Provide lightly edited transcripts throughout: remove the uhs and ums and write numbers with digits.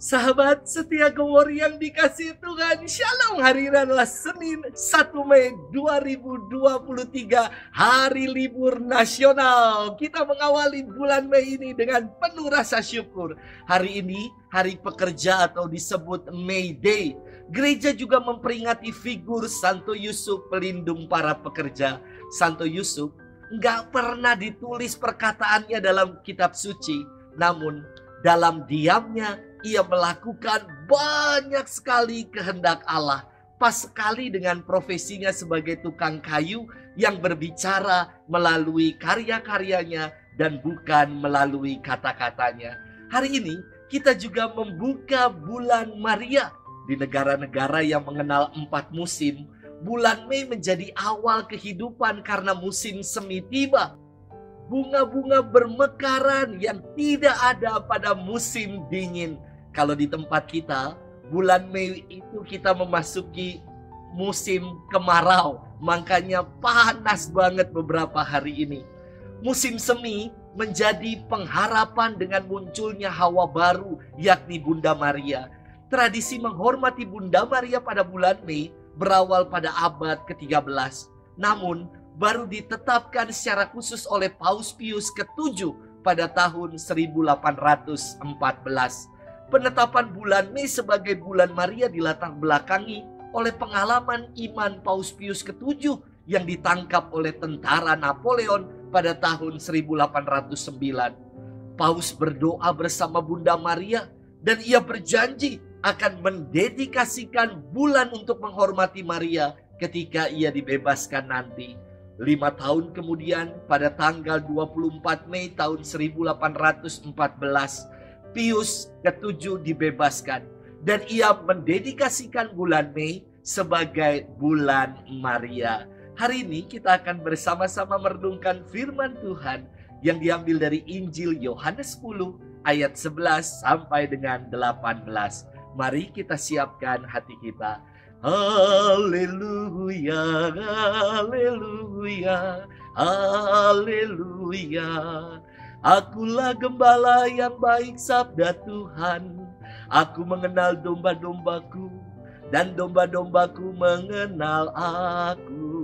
Sahabat setia Gowor yang dikasihi Tuhan, Shalom. Hari ini adalah Senin 1 Mei 2023, hari libur nasional. Kita mengawali bulan Mei ini dengan penuh rasa syukur. Hari ini hari pekerja atau disebut May Day. Gereja juga memperingati figur Santo Yusuf, pelindung para pekerja. Santo Yusuf nggak pernah ditulis perkataannya dalam kitab suci, namun dalam diamnya ia melakukan banyak sekali kehendak Allah. Pas sekali dengan profesinya sebagai tukang kayu yang berbicara melalui karya-karyanya dan bukan melalui kata-katanya. Hari ini kita juga membuka bulan Maria. Di negara-negara yang mengenal 4 musim, bulan Mei menjadi awal kehidupan karena musim semi tiba. Bunga-bunga bermekaran yang tidak ada pada musim dingin. Kalau di tempat kita, bulan Mei itu kita memasuki musim kemarau. Makanya panas banget beberapa hari ini. Musim semi menjadi pengharapan dengan munculnya hawa baru, yakni Bunda Maria. Tradisi menghormati Bunda Maria pada bulan Mei berawal pada abad ke-13. Namun, baru ditetapkan secara khusus oleh Paus Pius ke-7 pada tahun 1814. Penetapan bulan Mei sebagai bulan Maria dilatar belakangi oleh pengalaman iman Paus Pius ke-7 yang ditangkap oleh tentara Napoleon pada tahun 1809. Paus berdoa bersama Bunda Maria dan ia berjanji akan mendedikasikan bulan untuk menghormati Maria ketika ia dibebaskan nanti. 5 tahun kemudian pada tanggal 24 Mei tahun 1814, Pius ke-7 dibebaskan dan ia mendedikasikan bulan Mei sebagai bulan Maria. Hari ini kita akan bersama-sama merenungkan firman Tuhan yang diambil dari Injil Yohanes 10 ayat 11 sampai dengan 18. Mari kita siapkan hati kita. Haleluya, haleluya, haleluya. Akulah gembala yang baik, sabda Tuhan. Aku mengenal domba-dombaku dan domba-dombaku mengenal aku.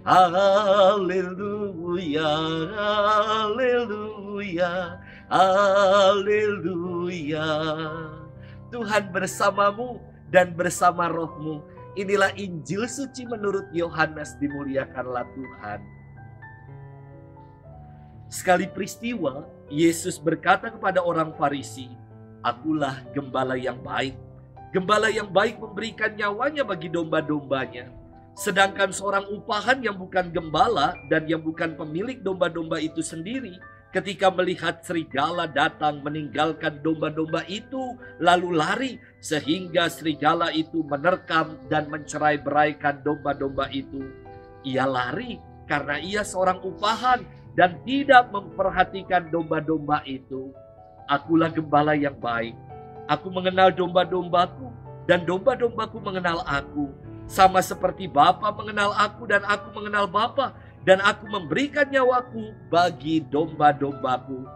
Haleluya, haleluya, haleluya. Tuhan bersamamu dan bersama rohmu. Inilah Injil suci menurut Yohanes, dimuliakanlah Tuhan. Sekali peristiwa, Yesus berkata kepada orang Farisi, "Akulah gembala yang baik. Gembala yang baik memberikan nyawanya bagi domba-dombanya. Sedangkan seorang upahan yang bukan gembala dan yang bukan pemilik domba-domba itu sendiri, ketika melihat serigala datang meninggalkan domba-domba itu, lalu lari, sehingga serigala itu menerkam dan mencerai-beraikan domba-domba itu. Ia lari karena ia seorang upahan dan tidak memperhatikan domba-domba itu. Akulah gembala yang baik. Aku mengenal domba-dombaku dan domba-dombaku mengenal aku. Sama seperti Bapa mengenal aku dan aku mengenal Bapa. Dan aku memberikan nyawaku bagi domba-dombaku.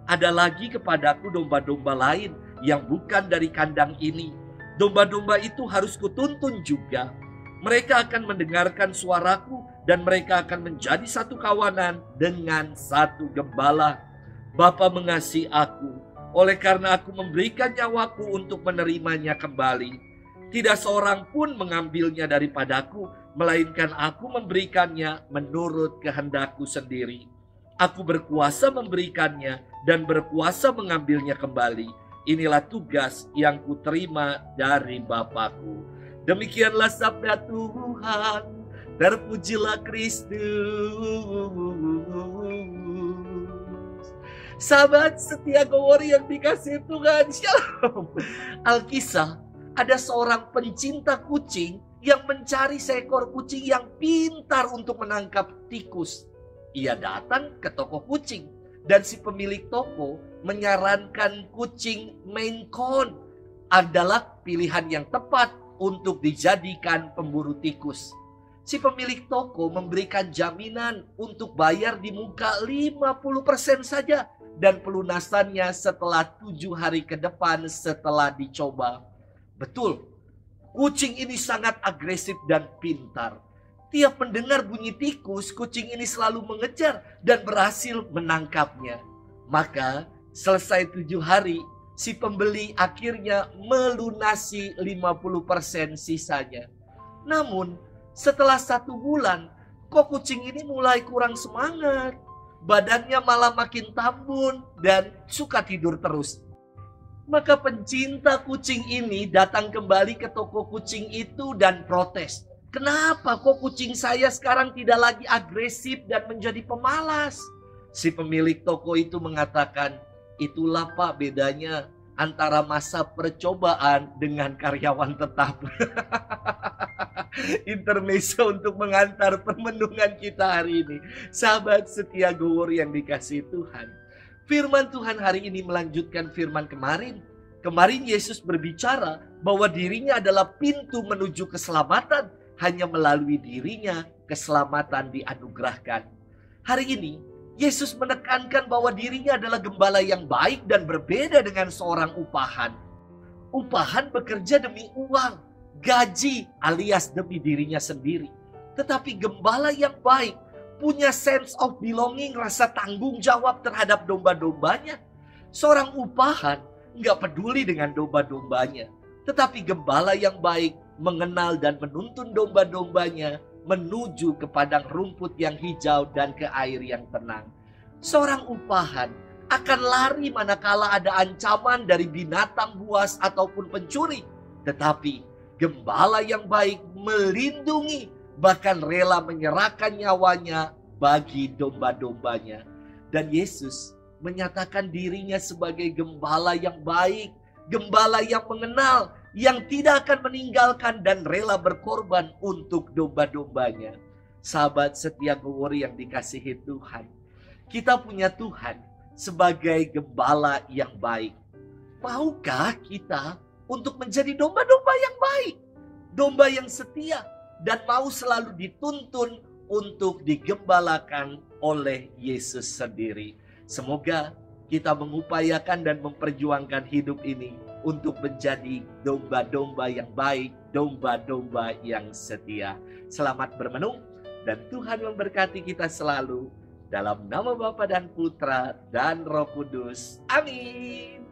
Ada lagi kepadaku domba-domba lain yang bukan dari kandang ini. Domba-domba itu harus kutuntun juga. Mereka akan mendengarkan suaraku dan mereka akan menjadi satu kawanan dengan satu gembala. Bapa mengasihi aku, oleh karena aku memberikan nyawaku untuk menerimanya kembali. Tidak seorang pun mengambilnya daripadaku, melainkan aku memberikannya menurut kehendakku sendiri. Aku berkuasa memberikannya dan berkuasa mengambilnya kembali. Inilah tugas yang kuterima dari Bapakku." Demikianlah sabda Tuhan. Terpujilah Kristus. Sahabat setia Gowor yang dikasihi Tuhan, Shalom. Alkisah, ada seorang pencinta kucing yang mencari seekor kucing yang pintar untuk menangkap tikus. Ia datang ke toko kucing dan si pemilik toko menyarankan kucing Maine Coon adalah pilihan yang tepat untuk dijadikan pemburu tikus. Si pemilik toko memberikan jaminan untuk bayar di muka 50% saja dan pelunasannya setelah 7 hari ke depan setelah dicoba. Betul, kucing ini sangat agresif dan pintar. Tiap mendengar bunyi tikus, kucing ini selalu mengejar dan berhasil menangkapnya. Maka selesai 7 hari, si pembeli akhirnya melunasi 50% sisanya. Namun setelah 1 bulan, kok kucing ini mulai kurang semangat. Badannya malah makin tambun dan suka tidur terus. Maka pencinta kucing ini datang kembali ke toko kucing itu dan protes. Kenapa kok kucing saya sekarang tidak lagi agresif dan menjadi pemalas? Si pemilik toko itu mengatakan, itulah Pak bedanya antara masa percobaan dengan karyawan tetap. Intermezzo untuk mengantar permenungan kita hari ini. Sahabat setia Gowor yang dikasihi Tuhan. Firman Tuhan hari ini melanjutkan firman kemarin. Kemarin Yesus berbicara bahwa dirinya adalah pintu menuju keselamatan. Hanya melalui dirinya keselamatan dianugerahkan. Hari ini Yesus menekankan bahwa dirinya adalah gembala yang baik dan berbeda dengan seorang upahan. Upahan bekerja demi uang, gaji alias demi dirinya sendiri. Tetapi gembala yang baik punya sense of belonging, rasa tanggung jawab terhadap domba-dombanya. Seorang upahan nggak peduli dengan domba-dombanya. Tetapi gembala yang baik mengenal dan menuntun domba-dombanya menuju ke padang rumput yang hijau dan ke air yang tenang. Seorang upahan akan lari manakala ada ancaman dari binatang buas ataupun pencuri. Tetapi gembala yang baik melindungi, bahkan rela menyerahkan nyawanya bagi domba-dombanya. Dan Yesus menyatakan dirinya sebagai gembala yang baik, gembala yang mengenal, yang tidak akan meninggalkan dan rela berkorban untuk domba-dombanya. Sahabat setia Gowor yang dikasihi Tuhan, kita punya Tuhan sebagai gembala yang baik. Maukah kita untuk menjadi domba-domba yang baik, domba yang setia, dan mau selalu dituntun untuk digembalakan oleh Yesus sendiri? Semoga kita mengupayakan dan memperjuangkan hidup ini untuk menjadi domba-domba yang baik, domba-domba yang setia. Selamat bermenung dan Tuhan memberkati kita selalu. Dalam nama Bapa dan Putra dan Roh Kudus. Amin.